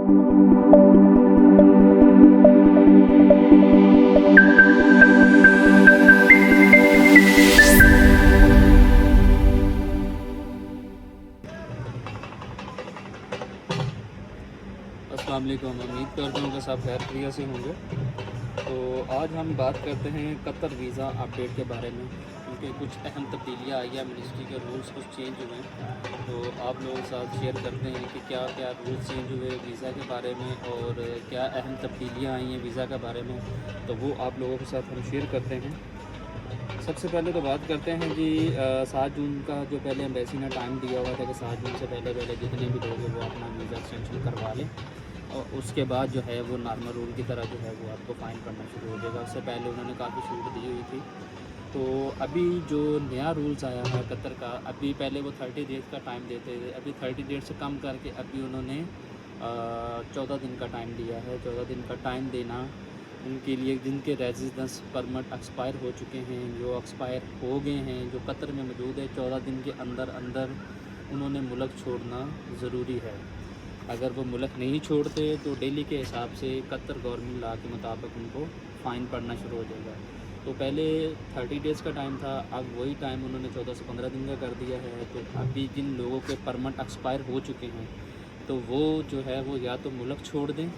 अस्सलाम वालेकुम। उम्मीद करता हूँ कि सब खैर खैरियत से होंगे। तो आज हम बात करते हैं कतर वीज़ा अपडेट के बारे में, क्योंकि कुछ अहम तब्दीलियाँ आई हैं, मिनिस्ट्री के रूल्स कुछ चेंज हुए हैं। तो आप लोगों के साथ शेयर करते हैं कि क्या क्या रूल्स चेंज हुए वीज़ा के बारे में और क्या अहम तब्दीलियाँ आई हैं वीज़ा के बारे में, तो वो आप लोगों के साथ हम शेयर करते हैं। सबसे पहले तो बात करते हैं जी 7 जून का जो पहले एम्बेसी ने टाइम दिया हुआ था कि 7 जून से पहले पहले जितने भी लोग हैं वो अपना वीज़ा एक्सटेंशन करवा लें, और उसके बाद जो है वो नॉर्मल रूल की तरह जो है वो आपको फ़ाइन पड़ना शुरू हो जाएगा। उससे पहले उन्होंने काफ़ी छूट दी हुई थी। तो अभी जो नया रूल्स आया है कतर का, अभी पहले वो 30 डेज़ का टाइम देते थे, अभी 30 डेज़ से कम करके अभी उन्होंने 14 दिन का टाइम दिया है। 14 दिन का टाइम देना उनके लिए जिनके रेजिडेंस परमिट एक्सपायर हो चुके हैं, जो एक्सपायर हो गए हैं, जो कतर में मौजूद है, 14 दिन के अंदर अंदर उन्होंने मुल्क छोड़ना ज़रूरी है। अगर वो मुल्क नहीं छोड़ते तो दिल्ली के हिसाब से कतर गवर्नमेंट लॉ के मुताबिक उनको फ़ाइन पड़ना शुरू हो जाएगा। तो पहले 30 डेज़ का टाइम था, अब वही टाइम उन्होंने 14 से 15 दिन का कर दिया है। तो अभी जिन लोगों के परमिट एक्सपायर हो चुके हैं तो वो जो है वो या तो मुल्क छोड़ दें,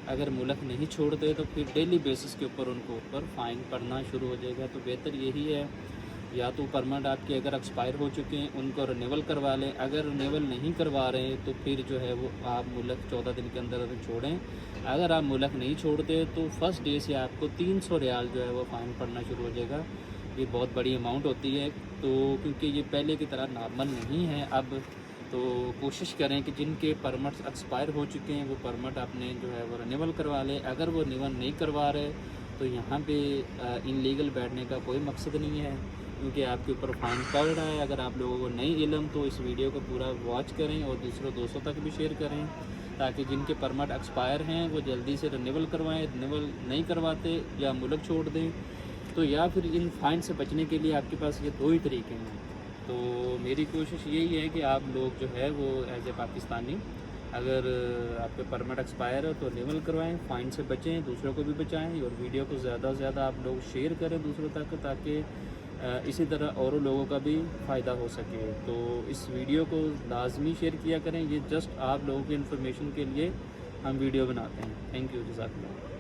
अगर मुल्क नहीं छोड़ते तो फिर डेली बेसिस के ऊपर उनको ऊपर फ़ाइन पड़ना शुरू हो जाएगा। तो बेहतर यही है या तो परमिट आपके अगर एक्सपायर हो चुके हैं उनको रिन्यूअल करवा लें, अगर रिन्यूअल नहीं करवा रहे हैं तो फिर जो है वो आप मुल्क 14 दिन के अंदर छोड़ें। अगर आप मुल्क नहीं छोड़ते तो फर्स्ट डे से आपको 300 रियाल जो है वो फ़ाइन पड़ना शुरू हो जाएगा। ये बहुत बड़ी अमाउंट होती है। तो क्योंकि ये पहले की तरह नॉर्मल नहीं है अब, तो कोशिश करें कि जिनके परमिट्स एक्सपायर हो चुके हैं वो परमिट आपने जो है वो रिन्यूअल करवा लें। अगर वो रिन्यूअल नहीं करवा रहे तो यहाँ पे इनलीगल बैठने का कोई मकसद नहीं है, क्योंकि आपके ऊपर फ़ाइन पड़ रहा है। अगर आप लोगों को नहीं इल्म तो इस वीडियो को पूरा वॉच करें और दूसरों दोस्तों तक भी शेयर करें, ताकि जिनके परमिट एक्सपायर हैं वो जल्दी से रिन्यूअल करवाएं। रिन्यूअल नहीं करवाते या मुल्क छोड़ दें, तो या फिर इन फ़ाइन से बचने के लिए आपके पास ये 2 ही तरीके हैं। तो मेरी कोशिश यही है कि आप लोग जो है वो एज ए पाकिस्तानी, अगर आपके परमिट एक्सपायर हो तो रिन्यूअल करवाएं, फ़ाइन से बचें, दूसरों को भी बचाएं, और वीडियो को ज़्यादा से ज़्यादा आप लोग शेयर करें दूसरों तक, ताकि इसी तरह और लोगों का भी फ़ायदा हो सके। तो इस वीडियो को लाजमी शेयर किया करें। ये जस्ट आप लोगों की इन्फॉर्मेशन के लिए हम वीडियो बनाते हैं। थैंक यू, जज़ाकल्लाह।